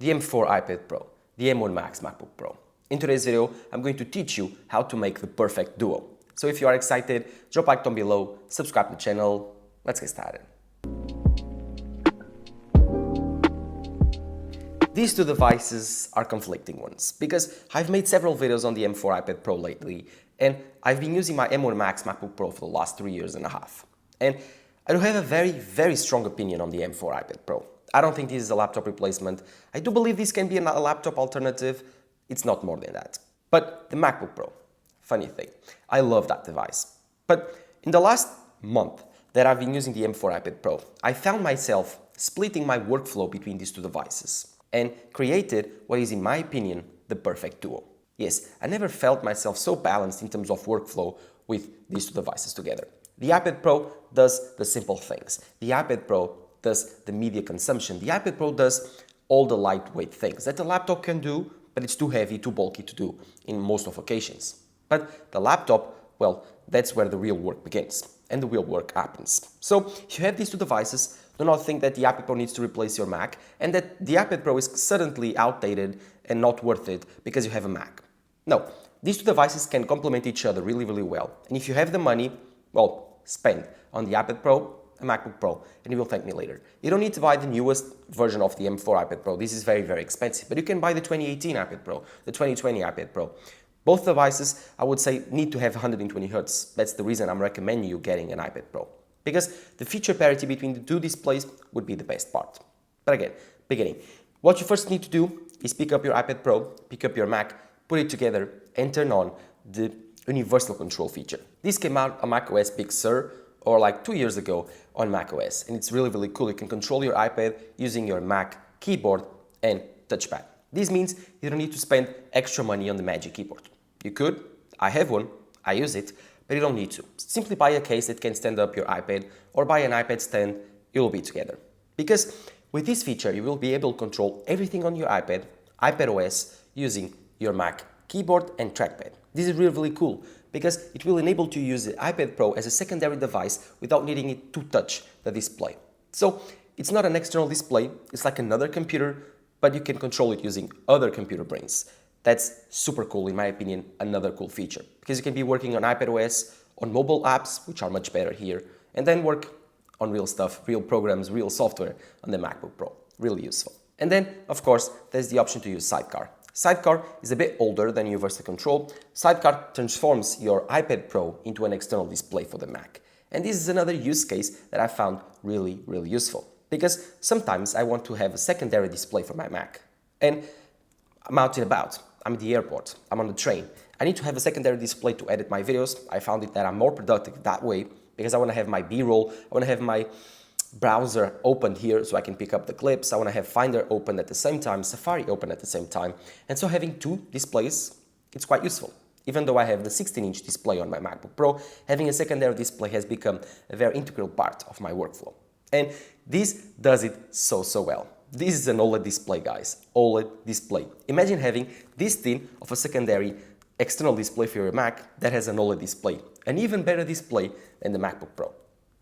the M4 iPad Pro, the M1 Max MacBook Pro. In today's video, I'm going to teach you how to make the perfect duo. So if you are excited, drop a like down below, subscribe to the channel. Let's get started. These two devices are conflicting ones because I've made several videos on the M4 iPad Pro lately, and I've been using my M1 Max MacBook Pro for the last 3 years and a half. And I do have a very strong opinion on the M4 iPad Pro. I don't think this is a laptop replacement. I do believe this can be a laptop alternative. It's not more than that. But the MacBook Pro, funny thing, I love that device. But in the last month that I've been using the M4 iPad Pro, I found myself splitting my workflow between these two devices and created what is, in my opinion, the perfect duo. Yes, I never felt myself so balanced in terms of workflow with these two devices together. The iPad Pro does the simple things. The iPad Pro does the media consumption. The iPad Pro does all the lightweight things that the laptop can do, but it's too heavy, too bulky to do in most of occasions. But the laptop, well, that's where the real work begins and the real work happens. So if you have these two devices, do not think that the iPad Pro needs to replace your Mac and that the iPad Pro is suddenly outdated and not worth it because you have a Mac. No, these two devices can complement each other really well. And if you have the money, well, spend on the iPad Pro, a MacBook Pro, and you will thank me later. You don't need to buy the newest version of the M4 iPad Pro. This is very expensive, but you can buy the 2018 iPad Pro, the 2020 iPad Pro. Both devices, I would say, need to have 120 Hz. That's the reason I'm recommending you getting an iPad Pro, because the feature parity between the two displays would be the best part. But again, beginning. What you first need to do is pick up your iPad Pro, pick up your Mac, put it together, and turn on the universal control feature. This came out on macOS Big Sur, or like 2 years ago on macOS, and it's really cool. You can control your iPad using your Mac keyboard and touchpad. This means you don't need to spend extra money on the Magic Keyboard. You could, I have one, I use it, but you don't need to. Simply buy a case that can stand up your iPad or buy an iPad stand, it will be together. Because with this feature, you will be able to control everything on your iPad, iPadOS, using your Mac keyboard and trackpad. This is really cool because it will enable you to use the iPad Pro as a secondary device without needing it to touch the display. So it's not an external display, it's like another computer, but you can control it using other computer brains. That's super cool, in my opinion, another cool feature, because you can be working on iPadOS, on mobile apps, which are much better here, and then work on real stuff, real programs, real software on the MacBook Pro. Really useful. And then, of course, there's the option to use Sidecar. Sidecar is a bit older than Universal Control. Sidecar transforms your iPad Pro into an external display for the Mac. And this is another use case that I found really useful, because sometimes I want to have a secondary display for my Mac. And I'm out and about, I'm at the airport, I'm on the train. I need to have a secondary display to edit my videos. I found it that I'm more productive that way because I want to have my B-roll, I want to have my browser opened here so I can pick up the clips. I want to have Finder open at the same time, Safari open at the same time. And so having two displays, it's quite useful. Even though I have the 16-inch display on my MacBook Pro, having a secondary display has become a very integral part of my workflow. And this does it so well. This is an OLED display, guys. OLED display. Imagine having this thin of a secondary external display for your Mac that has an OLED display. An even better display than the MacBook Pro.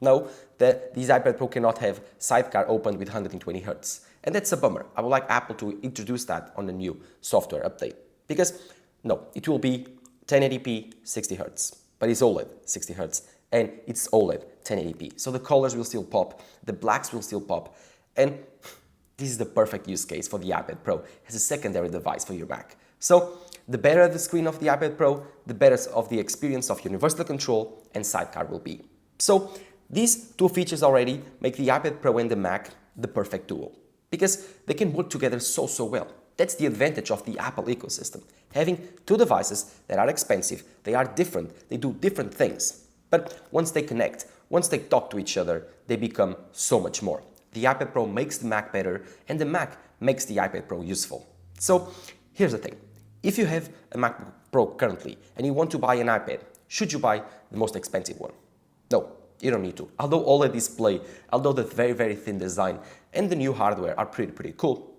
No, these iPad Pro cannot have Sidecar opened with 120 Hz. And that's a bummer. I would like Apple to introduce that on the new software update. Because, no, it will be 1080p 60 Hz. But it's OLED 60 Hz. And it's OLED 1080p. So the colors will still pop, the blacks will still pop. And this is the perfect use case for the iPad Pro as a secondary device for your Mac. So the better the screen of the iPad Pro, the better of the experience of universal control and Sidecar will be. So these two features already make the iPad Pro and the Mac the perfect duo, because they can work together so well. That's the advantage of the Apple ecosystem. Having two devices that are expensive, they are different, they do different things. But once they connect, once they talk to each other, they become so much more. The iPad Pro makes the Mac better, and the Mac makes the iPad Pro useful. So here's the thing. If you have a MacBook Pro currently and you want to buy an iPad, should you buy the most expensive one? No. You don't need to. Although OLED display, although the very thin design and the new hardware are pretty cool,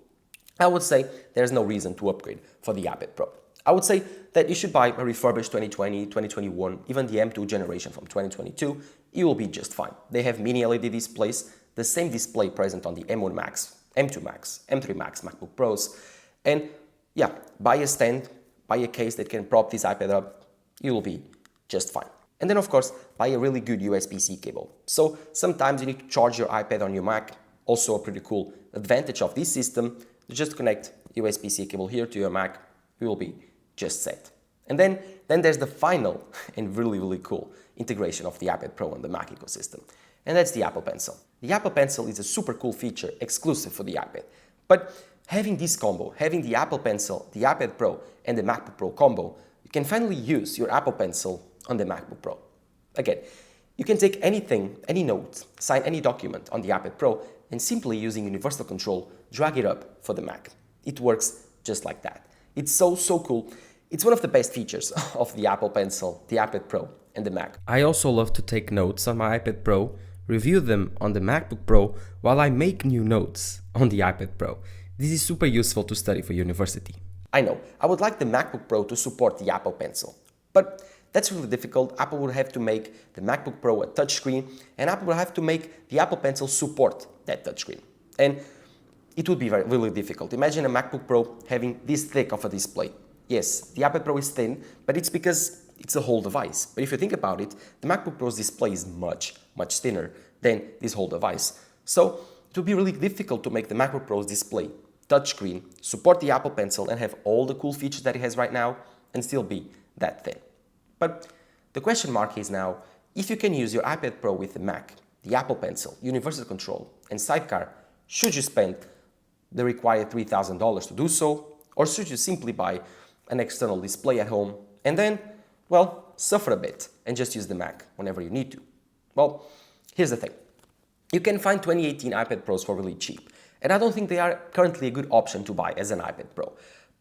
I would say there's no reason to upgrade for the iPad Pro. I would say that you should buy a refurbished 2020, 2021, even the M2 generation from 2022. You will be just fine. They have mini LED displays, the same display present on the M1 Max M2 Max, M3 Max MacBook Pros. And yeah, buy a stand, buy a case that can prop this iPad up, you will be just fine. And then of course, buy a really good USB-C cable. So sometimes you need to charge your iPad on your Mac. Also a pretty cool advantage of this system, you just connect USB-C cable here to your Mac, you will be just set. And then there's the final and really cool integration of the iPad Pro on the Mac ecosystem. And that's the Apple Pencil. The Apple Pencil is a super cool feature exclusive for the iPad. But having this combo, having the Apple Pencil, the iPad Pro, and the MacBook Pro combo, you can finally use your Apple Pencil on the MacBook Pro. Again, you can take anything, any note, sign any document on the iPad Pro, and simply using universal control, drag it up for the Mac. It works just like that. It's so cool. It's one of the best features of the Apple Pencil, the iPad Pro, and the Mac. I also love to take notes on my iPad Pro, review them on the MacBook Pro while I make new notes on the iPad Pro. This is super useful to study for university. I know, I would like the MacBook Pro to support the Apple Pencil, but that's really difficult. Apple would have to make the MacBook Pro a touchscreen, and Apple would have to make the Apple Pencil support that touchscreen. And it would be really difficult. Imagine a MacBook Pro having this thick of a display. Yes, the iPad Pro is thin, but it's because it's a whole device. But if you think about it, the MacBook Pro's display is much thinner than this whole device. So it would be really difficult to make the MacBook Pro's display touchscreen, support the Apple Pencil, and have all the cool features that it has right now, and still be that thin. But the question mark is now, if you can use your iPad Pro with the Mac, the Apple Pencil, universal control, and Sidecar, should you spend the required $3,000 to do so, or should you simply buy an external display at home and then, well, suffer a bit and just use the Mac whenever you need to? Well, here's the thing. You can find 2018 iPad Pros for really cheap, and I don't think they are currently a good option to buy as an iPad Pro.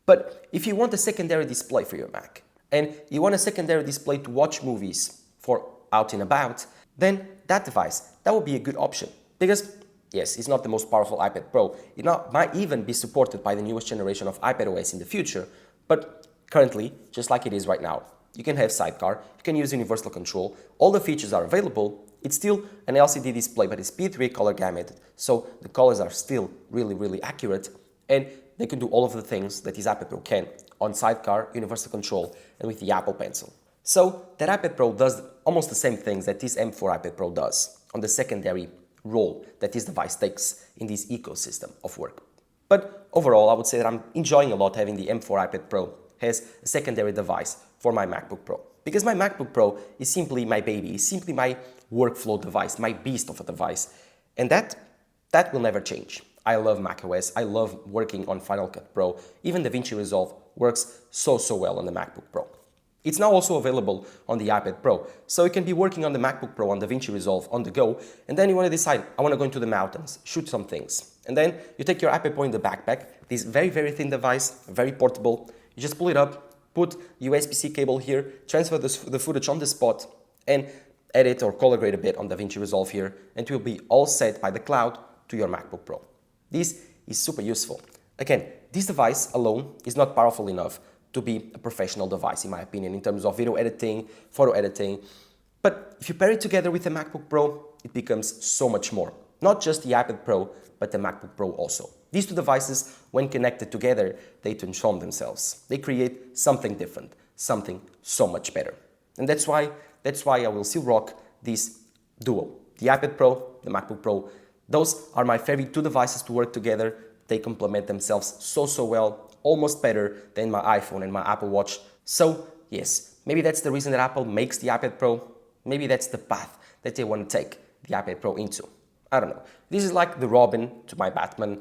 But if you want a secondary display for your Mac, and you want a secondary display to watch movies for out and about, then that device, that would be a good option. Because yes, it's not the most powerful iPad Pro. It might even be supported by the newest generation of iPadOS in the future, but currently, just like it is right now, you can have Sidecar, you can use universal control, all the features are available. It's still an LCD display, but it's P3 color gamut, so the colors are still really accurate, and they can do all of the things that this iPad Pro can on Sidecar, universal control, and with the Apple Pencil. So that iPad Pro does almost the same things that this M4 iPad Pro does on the secondary role that this device takes in this ecosystem of work. But overall, I would say that I'm enjoying a lot having the M4 iPad Pro as a secondary device for my MacBook Pro. Because my MacBook Pro is simply my baby, is simply my workflow device, my beast of a device. And that will never change. I love macOS, I love working on Final Cut Pro, even DaVinci Resolve works so well on the MacBook Pro. It's now also available on the iPad Pro, so you can be working on the MacBook Pro on DaVinci Resolve on the go, and then you want to decide, I want to go into the mountains, shoot some things. And then you take your iPad Pro in the backpack, this very thin device, very portable, you just pull it up, put USB-C cable here, transfer the footage on the spot, and edit or color grade a bit on DaVinci Resolve here, and it will be all set by the cloud to your MacBook Pro. This is super useful. Again, this device alone is not powerful enough to be a professional device, in my opinion, in terms of video editing, photo editing. But if you pair it together with the MacBook Pro, it becomes so much more. Not just the iPad Pro, but the MacBook Pro also. These two devices, when connected together, they transform themselves. They create something different, something so much better. And that's why I will still rock this duo. The iPad Pro, the MacBook Pro. Those are my favorite two devices to work together. They complement themselves so well, almost better than my iPhone and my Apple Watch. So yes, maybe that's the reason that Apple makes the iPad Pro. Maybe that's the path that they want to take the iPad Pro into. I don't know. This is like the Robin to my Batman.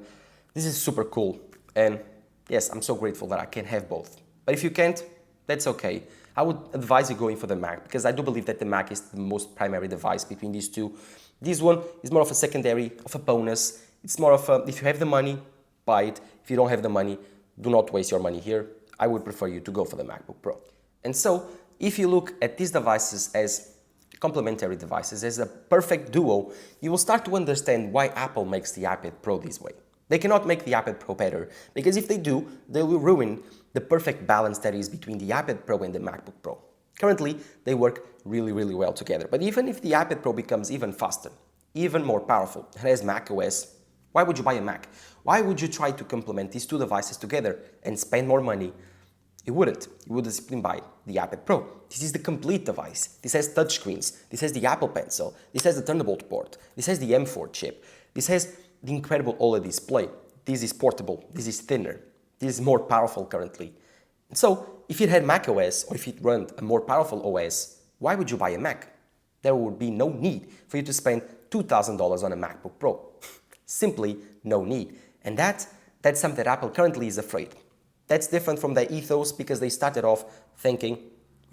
This is super cool. And yes, I'm so grateful that I can have both. But if you can't, that's okay. I would advise you going for the Mac, because I do believe that the Mac is the most primary device between these two. This one is more of a secondary, of a bonus. It's more of a, if you have the money, buy it. If you don't have the money, do not waste your money here. I would prefer you to go for the MacBook Pro. And so, if you look at these devices as complementary devices, as a perfect duo, you will start to understand why Apple makes the iPad Pro this way. They cannot make the iPad Pro better, because if they do, they will ruin the perfect balance that is between the iPad Pro and the MacBook Pro. Currently, they work really well together. But even if the iPad Pro becomes even faster, even more powerful, and has macOS, Why would you buy a Mac? Why would you try to complement these two devices together and spend more money? You wouldn't. You would simply buy the iPad Pro. This is the complete device. This has touchscreens. This has the Apple Pencil. This has the Thunderbolt port. This has the M4 chip. This has the incredible OLED display. This is portable. This is thinner. This is more powerful currently. So, if it had macOS or if it ran a more powerful OS, why would you buy a Mac? There would be no need for you to spend $2,000 on a MacBook Pro. Simply no need. And that's something that Apple currently is afraid. That's different from their ethos because they started off thinking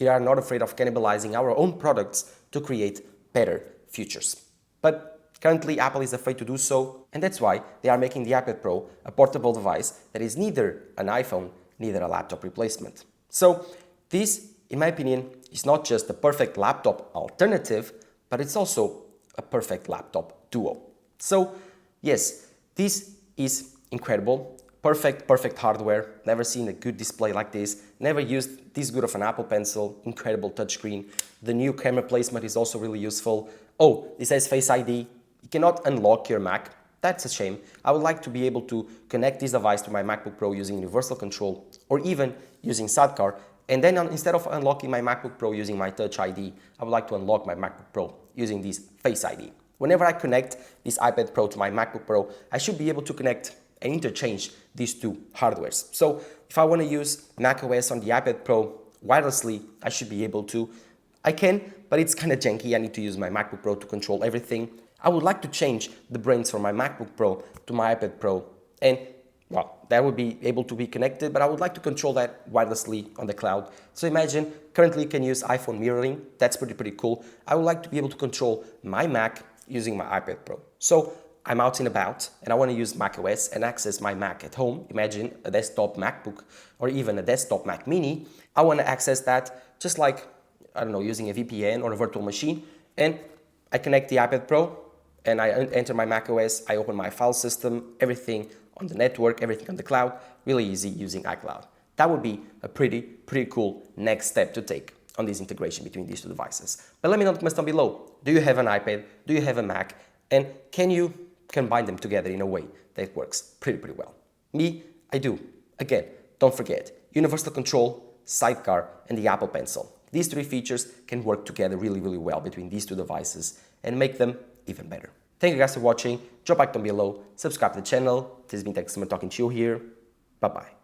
we are not afraid of cannibalizing our own products to create better futures. But currently Apple is afraid to do so, and that's why they are making the iPad Pro a portable device that is neither an iPhone, neither a laptop replacement. So this, in my opinion, is not just the perfect laptop alternative, but it's also a perfect laptop duo. So yes, this is incredible. Perfect hardware. Never seen a good display like this. Never used this good of an Apple Pencil. Incredible touchscreen. The new camera placement is also really useful. Oh, this has Face ID. You cannot unlock your Mac. That's a shame. I would like to be able to connect this device to my MacBook Pro using universal control or even using Sidecar. And then instead of unlocking my MacBook Pro using my Touch ID, I would like to unlock my MacBook Pro using this Face ID. Whenever I connect this iPad Pro to my MacBook Pro, I should be able to connect and interchange these two hardwares. So if I want to use macOS on the iPad Pro wirelessly, I should be able to. I can, but it's kind of janky. I need to use my MacBook Pro to control everything. I would like to change the brains from my MacBook Pro to my iPad Pro, and well, that would be able to be connected, but I would like to control that wirelessly on the cloud. So imagine, currently you can use iPhone mirroring. That's pretty cool. I would like to be able to control my Mac using my iPad Pro. So I'm out and about and I want to use macOS and access my Mac at home. Imagine a desktop MacBook or even a desktop Mac Mini. I want to access that just like, I don't know, using a VPN or a virtual machine. And I connect the iPad Pro and I enter my macOS. I open my file system, everything on the network, everything on the cloud, really easy using iCloud. That would be a pretty cool next step to take on this integration between these two devices. But let me know in the comments down below. Do you have an iPad? Do you have a Mac? And can you combine them together in a way that works pretty well? Me, I do. Again, don't forget, universal control, Sidecar, and the Apple Pencil. These three features can work together really well between these two devices and make them even better. Thank you guys for watching. Drop a like down below, subscribe to the channel. This has been Tech Summer talking to you here. Bye-bye.